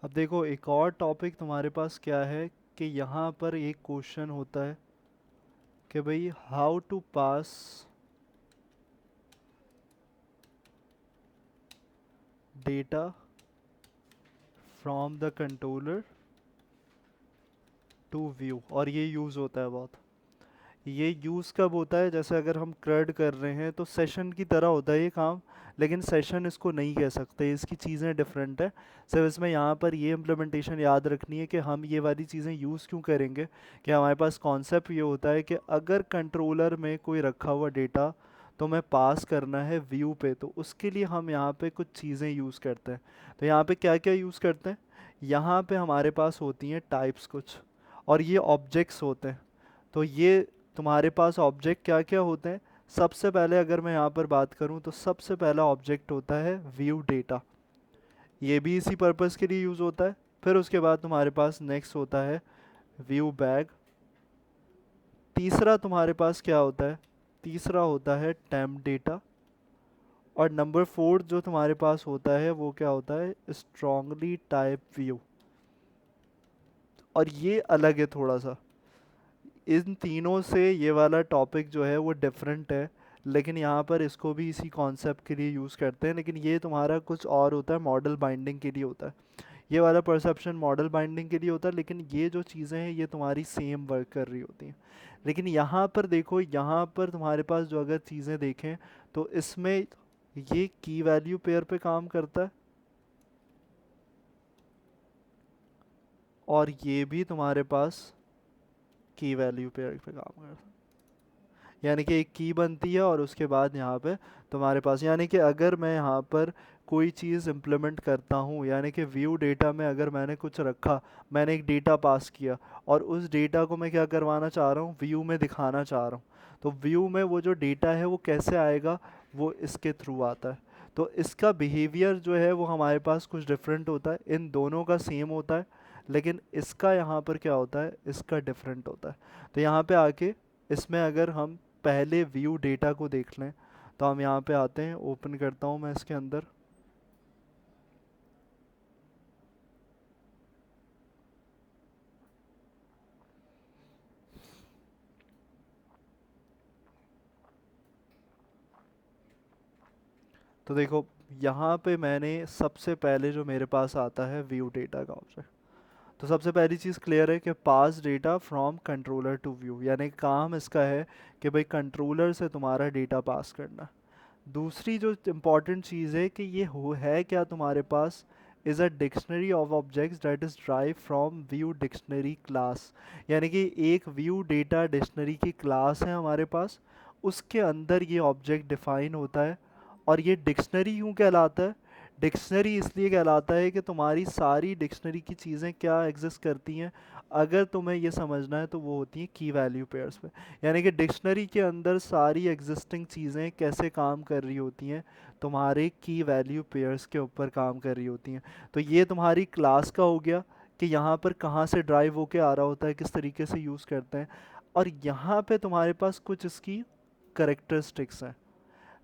अब देखो एक और टॉपिक तुम्हारे पास क्या है कि यहाँ पर एक क्वेश्चन होता है कि भाई how to pass data from the controller to view, और ये यूज़ होता है बहुत। ये यूज़ कब होता है, जैसे अगर हम क्रड कर रहे हैं तो सेशन की तरह होता है ये काम, लेकिन सेशन इसको नहीं कह सकते, इसकी चीज़ें डिफरेंट है। सिर्फ इसमें यहाँ पर ये इम्प्लीमेंटेशन याद रखनी है कि हम ये वाली चीज़ें यूज़ क्यों करेंगे। कि हमारे पास कॉन्सेप्ट ये होता है कि अगर कंट्रोलर में कोई रखा हुआ डेटा तो मैं पास करना है व्यू पे, तो उसके लिए हम यहाँ पे कुछ चीज़ें यूज़ करते हैं। तो यहाँ पे क्या क्या यूज़ करते हैं, यहाँ पे हमारे पास होती हैं टाइप्स कुछ, और ये ऑब्जेक्ट्स होते हैं। तो ये तुम्हारे पास ऑब्जेक्ट क्या क्या होते हैं। सबसे पहले अगर मैं यहाँ पर बात करूँ तो सबसे पहला ऑब्जेक्ट होता है व्यू डेटा, ये भी इसी पर्पस के लिए यूज़ होता है। फिर उसके बाद तुम्हारे पास नेक्स्ट होता है व्यू बैग। तीसरा तुम्हारे पास क्या होता है, तीसरा होता है टेम्प डेटा। और नंबर फोर्थ जो तुम्हारे पास होता है वो क्या होता है, स्ट्रांगली टाइप व्यू। और ये अलग है थोड़ा सा, इन तीनों से ये वाला टॉपिक जो है वो डिफरेंट है, लेकिन यहाँ पर इसको भी इसी कॉन्सेप्ट के लिए यूज़ करते हैं। लेकिन ये तुम्हारा कुछ और होता है, मॉडल बाइंडिंग के लिए होता है। ये वाला परसेप्शन मॉडल बाइंडिंग के लिए होता है, लेकिन ये जो चीज़ें हैं ये तुम्हारी सेम वर्क कर रही होती हैं। लेकिन यहाँ पर देखो, यहाँ पर तुम्हारे पास जो अगर चीज़ें देखें तो इसमें ये की वैल्यू पेयर पे काम करता है, और ये भी तुम्हारे पास की वैल्यू पेयर पे काम करता है। यानी कि एक की बनती है और उसके बाद यहाँ पे तुम्हारे पास, यानी कि अगर मैं यहाँ पर कोई चीज़ इम्प्लीमेंट करता हूँ, यानी कि व्यू डेटा में अगर मैंने कुछ रखा, मैंने एक डेटा पास किया और उस डेटा को मैं क्या करवाना चाह रहा हूँ, व्यू में दिखाना चाह रहा हूँ। तो व्यू में वो जो डेटा है वो कैसे आएगा, वो इसके थ्रू आता है। तो इसका बिहेवियर जो है वो हमारे पास कुछ डिफरेंट होता है, इन दोनों का सेम होता है, लेकिन इसका यहाँ पर क्या होता है, इसका डिफरेंट होता है। तो यहाँ पे आके इसमें अगर हम पहले व्यू डेटा को देख लें तो हम यहाँ पे आते हैं, ओपन करता हूँ मैं इसके अंदर। तो देखो यहाँ पे मैंने सबसे पहले जो मेरे पास आता है व्यू डेटा का ऑप्शन। तो सबसे पहली चीज़ क्लियर है कि pass data from controller to view, यानी काम इसका है कि भाई कंट्रोलर से तुम्हारा डेटा पास करना। दूसरी जो इम्पॉर्टेंट चीज़ है कि ये हो है क्या तुम्हारे पास, is a dictionary of objects that is drive from view dictionary class. यानी कि एक व्यू डेटा डिक्शनरी की क्लास है हमारे पास, उसके अंदर ये ऑब्जेक्ट डिफाइन होता है। और ये डिक्शनरी क्यों कहलाता है, डिक्शनरी इसलिए कहलाता है कि तुम्हारी सारी डिक्शनरी की चीज़ें क्या एग्जिस्ट करती हैं, अगर तुम्हें ये समझना है तो वो होती हैं की वैल्यू पेयर्स पे। यानी कि डिक्शनरी के अंदर सारी एग्जिस्टिंग चीज़ें कैसे काम कर रही होती हैं, तुम्हारे की वैल्यू पेयर्स के ऊपर काम कर रही होती हैं। तो ये तुम्हारी क्लास का हो गया कि यहाँ पर कहाँ से ड्राइव होके आ रहा होता है, किस तरीके से यूज़ करते हैं। और यहाँ पे तुम्हारे पास कुछ इसकी करेक्टरिस्टिक्स हैं।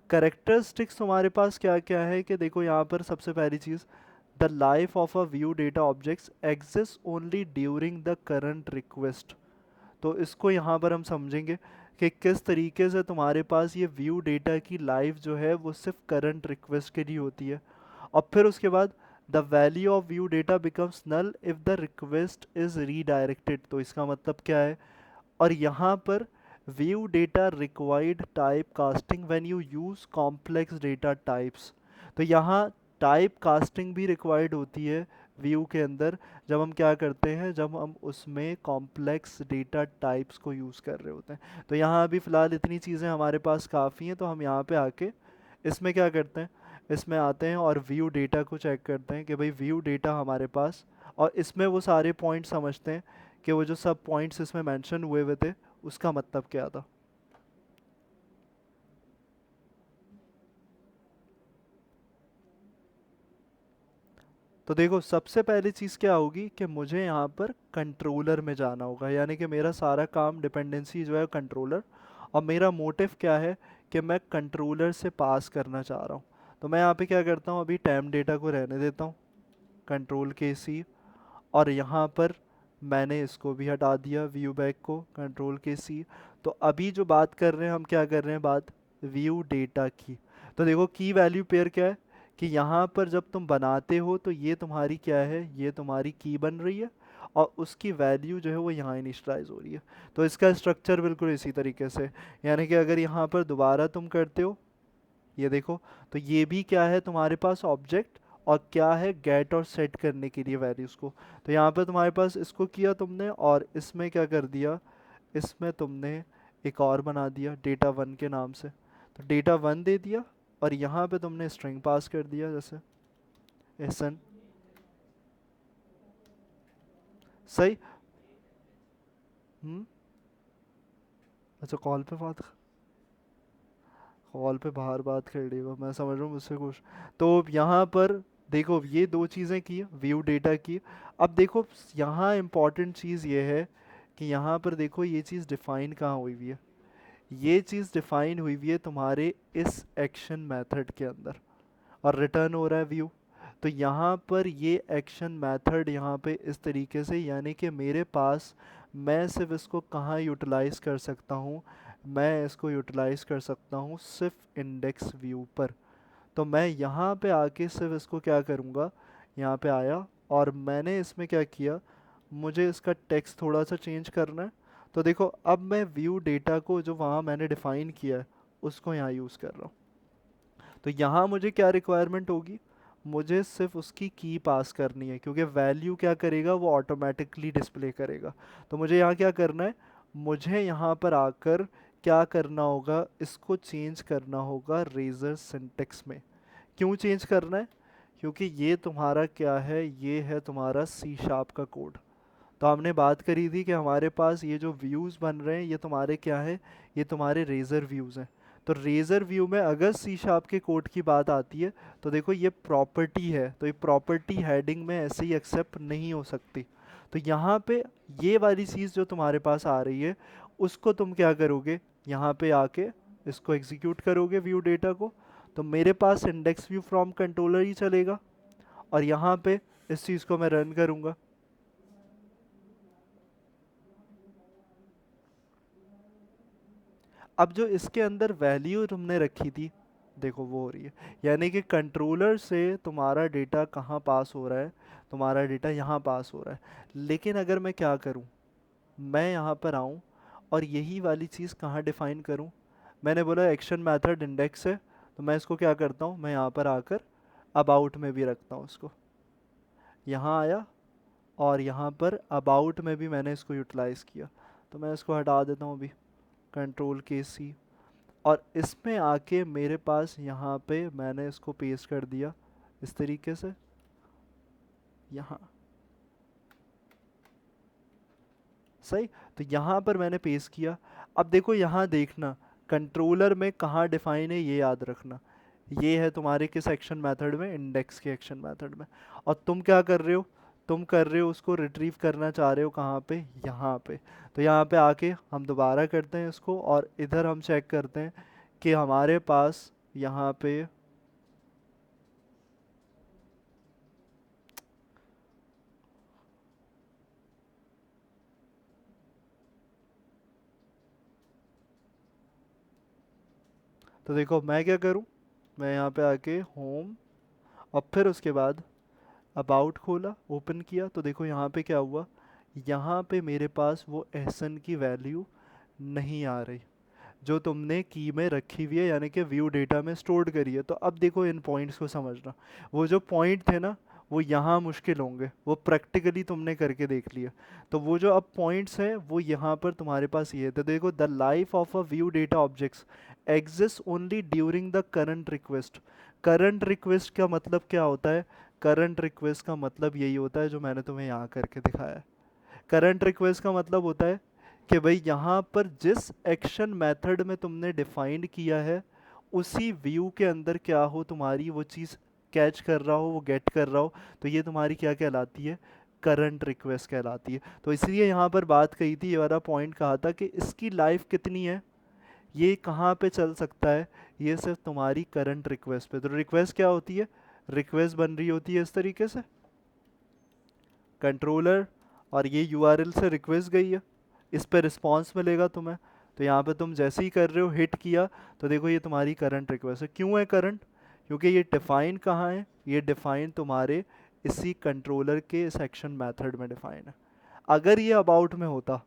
करेक्टरिस्टिक्स तुम्हारे पास क्या क्या है कि देखो यहाँ पर सबसे पहली चीज़, the life of a view data objects exist only during the current request. तो इसको यहाँ पर हम समझेंगे कि किस तरीके से तुम्हारे पास ये व्यू डेटा की लाइफ जो है वो सिर्फ करंट रिक्वेस्ट के लिए होती है। और फिर उसके बाद the value of view data becomes null if the request is redirected. तो इसका मतलब क्या है, और यहाँ पर view data required type casting when you use complex data types. तो यहाँ टाइप कास्टिंग भी रिक्वायर्ड होती है व्यू के अंदर, जब हम क्या करते हैं, जब हम उसमें कॉम्प्लेक्स डेटा टाइप्स को यूज़ कर रहे होते हैं। तो यहाँ अभी फ़िलहाल इतनी चीज़ें हमारे पास काफ़ी हैं, तो हम यहाँ पे आके इसमें क्या करते हैं, इसमें आते हैं और व्यू डेटा को चेक करते हैं कि भाई व्यू डेटा हमारे पास, और इसमें वो सारे पॉइंट समझते हैं कि वो जो सब पॉइंट्स इसमें मेंशन हुए हुए थे उसका मतलब क्या था। तो देखो सबसे पहली चीज़ क्या होगी कि मुझे यहाँ पर कंट्रोलर में जाना होगा, यानी कि मेरा सारा काम डिपेंडेंसी जो है कंट्रोलर, और मेरा मोटिव क्या है कि मैं कंट्रोलर से पास करना चाह रहा हूँ। तो मैं यहाँ पे क्या करता हूँ, अभी टाइम डेटा को रहने देता हूँ। कंट्रोल के सी, और यहाँ पर मैंने इसको भी हटा दिया व्यू बैक को, कंट्रोल के सी। तो अभी जो बात कर रहे हैं हम, क्या कर रहे हैं बात, व्यू डेटा की। तो देखो की वैल्यू पेयर क्या है कि यहाँ पर जब तुम बनाते हो तो ये तुम्हारी क्या है, ये तुम्हारी की बन रही है, और उसकी वैल्यू जो है वो यहाँ इनिशलाइज हो रही है। तो इसका स्ट्रक्चर बिल्कुल इसी तरीके से, यानी कि अगर यहाँ पर दोबारा तुम करते हो, ये देखो, तो ये भी क्या है तुम्हारे पास ऑब्जेक्ट, और क्या है गेट और सेट करने के लिए वैल्यूज़ को। तो यहाँ पे तुम्हारे पास इसको किया तुमने, और इसमें क्या कर दिया, इसमें तुमने एक और बना दिया डेटा वन के नाम से। तो डेटा वन दे दिया, और यहाँ पे तुमने स्ट्रिंग पास कर दिया, जैसे एसन। सही। हम्म। अच्छा, कॉल पे बाहर बात कर रही हो, मैं समझ रहा हूँ मुझसे कुछ। तो यहाँ पर देखो, ये दो चीज़ें की, व्यू डेटा की। अब देखो, यहाँ इम्पॉर्टेंट चीज़ ये है कि यहाँ पर देखो ये चीज़ डिफाइन कहाँ हुई हुई है, ये चीज़ डिफाइन हुई हुई है तुम्हारे इस एक्शन मेथड के अंदर, और रिटर्न हो रहा है व्यू। तो यहाँ पर ये एक्शन मेथड यहाँ पे इस तरीके से, यानी कि मेरे पास, मैं सिर्फ इसको कहाँ यूटिलाइज कर सकता हूँ, मैं इसको यूटिलाइज कर सकता हूँ सिर्फ इंडेक्स व्यू पर। तो मैं यहाँ पे आके सिर्फ इसको क्या करूँगा, यहाँ पे आया, और मैंने इसमें क्या किया, मुझे इसका टेक्स्ट थोड़ा सा चेंज करना है। तो देखो, अब मैं व्यू डेटा को जो वहाँ मैंने डिफाइन किया है उसको यहाँ यूज़ कर रहा हूँ। तो यहाँ मुझे क्या रिक्वायरमेंट होगी, मुझे सिर्फ उसकी की पास करनी है, क्योंकि वैल्यू क्या करेगा, वो ऑटोमेटिकली डिस्प्ले करेगा। तो मुझे यहाँ क्या करना है, मुझे यहाँ पर आकर क्या करना होगा, इसको चेंज करना होगा रेजर सिंटेक्स में। क्यों चेंज करना है, क्योंकि ये तुम्हारा क्या है, ये है तुम्हारा सी शार्प का कोड। तो हमने बात करी थी कि हमारे पास ये जो व्यूज़ बन रहे हैं ये तुम्हारे क्या है, ये तुम्हारे रेजर व्यूज़ हैं। तो रेजर व्यू में अगर सी शार्प के कोड की बात आती है, तो देखो ये प्रॉपर्टी है, तो ये प्रॉपर्टी हेडिंग में ऐसे ही एक्सेप्ट नहीं हो सकती। तो यहाँ पे ये वाली चीज़ जो तुम्हारे पास आ रही है, उसको तुम क्या करोगे, यहाँ पे आके इसको एग्जीक्यूट करोगे व्यू डेटा को। तो मेरे पास इंडेक्स व्यू फ्रॉम कंट्रोलर ही चलेगा, और यहाँ पे इस चीज़ को मैं रन करूँगा। अब जो इसके अंदर वैल्यू तुमने रखी थी, देखो वो हो रही है, यानी कि कंट्रोलर से तुम्हारा डेटा कहाँ पास हो रहा है, तुम्हारा डेटा यहाँ पास हो रहा है। लेकिन अगर मैं क्या करूँ, मैं यहाँ पर आऊँ और यही वाली चीज़ कहाँ डिफाइन करूँ, मैंने बोला एक्शन मेथड इंडेक्स है, तो मैं इसको क्या करता हूँ, मैं यहाँ पर आकर अबाउट में भी रखता हूँ इसको, यहाँ आया, और यहाँ पर अबाउट में भी मैंने इसको यूटिलाइज़ किया। तो मैं इसको हटा देता हूँ अभी, कंट्रोल के सी, और इसमें आके मेरे पास यहाँ पे मैंने इसको पेस्ट कर दिया इस तरीके से, यहाँ। सही। तो यहाँ पर मैंने पेस्ट किया। अब देखो यहाँ देखना, कंट्रोलर में कहाँ डिफाइन है ये याद रखना, ये है तुम्हारे किस एक्शन मेथड में, इंडेक्स के एक्शन मेथड में। और तुम क्या कर रहे हो, तुम कर रहे हो उसको रिट्रीव करना चाह रहे हो कहाँ पे, यहाँ पे। तो यहाँ पे आके हम दोबारा करते हैं इसको, और इधर हम चेक करते हैं कि हमारे पास यहाँ पे, तो देखो मैं क्या करूँ, मैं यहाँ पे आके होम, और फिर उसके बाद अबाउट खोला, ओपन किया, तो देखो यहाँ पे क्या हुआ, यहाँ पे मेरे पास वो एहसन की वैल्यू नहीं आ रही जो तुमने की में रखी हुई है, यानी कि व्यू डेटा में स्टोर्ड करी है। तो अब देखो इन पॉइंट्स को समझना, वो जो पॉइंट थे ना, वो यहाँ मुश्किल होंगे, वो प्रैक्टिकली तुमने करके देख लिया। तो वो जो अब पॉइंट्स हैं वो यहाँ पर तुम्हारे पास ये थे, देखो, the life of a view data objects exist only during the current request. Current request का मतलब क्या होता है, करंट रिक्वेस्ट का मतलब यही होता है जो मैंने तुम्हें यहाँ करके दिखाया है। करंट रिक्वेस्ट का मतलब होता है कि भाई यहाँ पर जिस एक्शन मेथड में तुमने डिफाइंड किया है, उसी व्यू के अंदर क्या हो, तुम्हारी वो चीज़ कैच कर रहा हो, वो गेट कर रहा हो, तो ये तुम्हारी क्या कहलाती है, करंट रिक्वेस्ट कहलाती है। तो इसलिए यहाँ पर बात कही थी, ये वाला पॉइंट कहा था कि इसकी लाइफ कितनी है, ये कहाँ पे चल सकता है, ये सिर्फ तुम्हारी करंट रिक्वेस्ट पे। तो रिक्वेस्ट क्या होती है, रिक्वेस्ट बन रही होती है इस तरीके से, कंट्रोलर और ये यूआरएल से रिक्वेस्ट गई है, इस पे रिस्पॉन्स मिलेगा तुम्हें। तो यहाँ पे तुम जैसे ही कर रहे हो हिट किया तो देखो ये तुम्हारी करंट रिक्वेस्ट है। क्यों है करंट? क्योंकि ये डिफाइन कहाँ है, ये डिफाइन तुम्हारे इसी कंट्रोलर के सेक्शन मेथड में डिफाइन है। अगर ये अबाउट में होता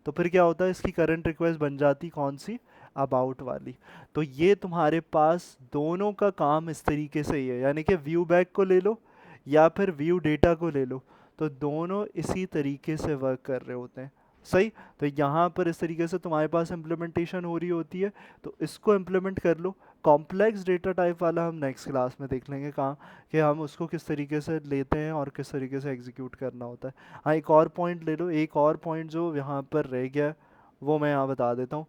तो फिर क्या होता है, इसकी करंट रिक्वेस्ट बन जाती कौन सी, अबाउट वाली। तो ये तुम्हारे पास दोनों का काम इस तरीके से ही है, यानी कि व्यू बैक को ले लो या फिर व्यू डेटा को ले लो, तो दोनों इसी तरीके से वर्क कर रहे होते हैं। सही। तो यहाँ पर इस तरीके से तुम्हारे पास इम्प्लीमेंटेशन हो रही होती है, तो इसको इम्प्लीमेंट कर लो। कॉम्प्लेक्स डेटा टाइप वाला हम नेक्स्ट क्लास में देख लेंगे कहाँ, कि हम उसको किस तरीके से लेते हैं और किस तरीके से एग्जीक्यूट करना होता है। हाँ, एक और पॉइंट ले लो, एक और पॉइंट जो यहाँ पर रह गया है, वो मैं यहाँ बता देता हूँ।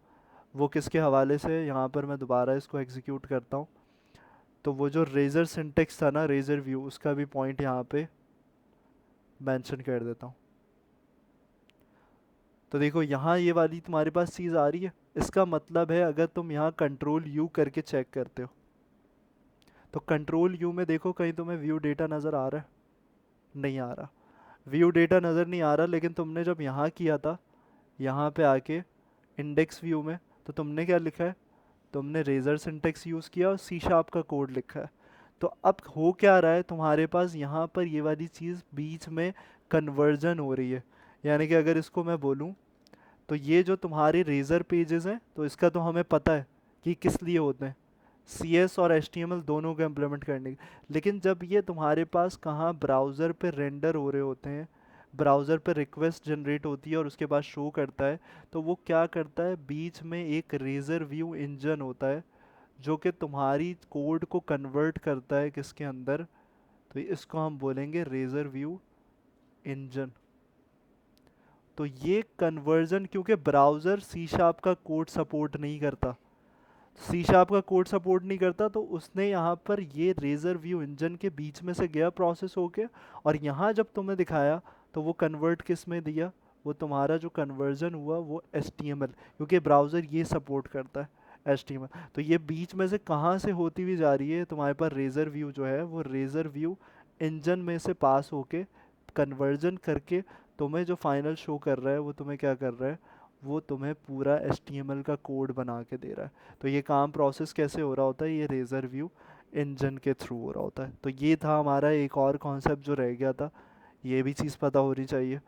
वो किसके हवाले से, यहाँ पर मैं दोबारा इसको एग्जीक्यूट करता हूँ। तो वो जो रेजर सिंटेक्स था ना, रेजर व्यू, उसका भी पॉइंट यहाँ पे मेंशन कर देता हूँ। तो देखो यहाँ ये वाली तुम्हारे पास चीज़ आ रही है। इसका मतलब है अगर तुम यहाँ कंट्रोल यू करके चेक करते हो, तो कंट्रोल यू में देखो कहीं तुम्हें व्यू डेटा नज़र आ रहा है? नहीं आ रहा। व्यू डेटा नज़र नहीं आ रहा, लेकिन तुमने जब यहाँ किया था, यहाँ पे आके इंडेक्स व्यू में, तो तुमने क्या लिखा है, तुमने रेजर सिंटेक्स यूज़ किया और सी शार्प का कोड लिखा है। तो अब हो क्या रहा है तुम्हारे पास, यहाँ पर ये वाली चीज़ बीच में कन्वर्जन हो रही है। यानी कि अगर इसको मैं बोलूँ, तो ये जो तुम्हारे रेजर पेजेस हैं, तो इसका तो हमें पता है कि किस लिए होते हैं, सी एस और एच टी एम एल दोनों को इम्प्लीमेंट करने के। लेकिन जब ये तुम्हारे पास कहाँ ब्राउज़र पे रेंडर हो रहे होते हैं, ब्राउज़र पे रिक्वेस्ट जनरेट होती है और उसके बाद शो करता है, तो वो क्या करता है, बीच में एक रेजर व्यू इंजन होता है जो कि तुम्हारी कोड को कन्वर्ट करता है किसके अंदर, तो इसको हम बोलेंगे रेजर व्यू इंजन। तो ये कन्वर्जन, क्योंकि ब्राउज़र सी शार्प का कोड सपोर्ट नहीं करता, सी शार्प का कोड सपोर्ट नहीं करता, तो उसने यहाँ पर ये रेजर व्यू इंजन के बीच में से गया प्रोसेस होके, और यहाँ जब तुम्हें दिखाया तो वो कन्वर्ट किस में दिया, वो तुम्हारा जो कन्वर्जन हुआ वो एच टी एम एल, क्योंकि ब्राउज़र ये सपोर्ट करता है एच टी एम एल। तो ये बीच में से कहाँ से होती हुई जा रही है, तुम्हारे पास रेजर व्यू जो है वो रेजर व्यू इंजन में से पास होके कन्वर्जन करके तुम्हें जो फाइनल शो कर रहा है, वो तुम्हें क्या कर रहा है, वो तुम्हें पूरा HTML का कोड बना के दे रहा है। तो ये काम प्रोसेस कैसे हो रहा होता है, ये रेजर व्यू इंजन के थ्रू हो रहा होता है। तो ये था हमारा एक और कॉन्सेप्ट जो रह गया था, ये भी चीज़ पता होनी चाहिए।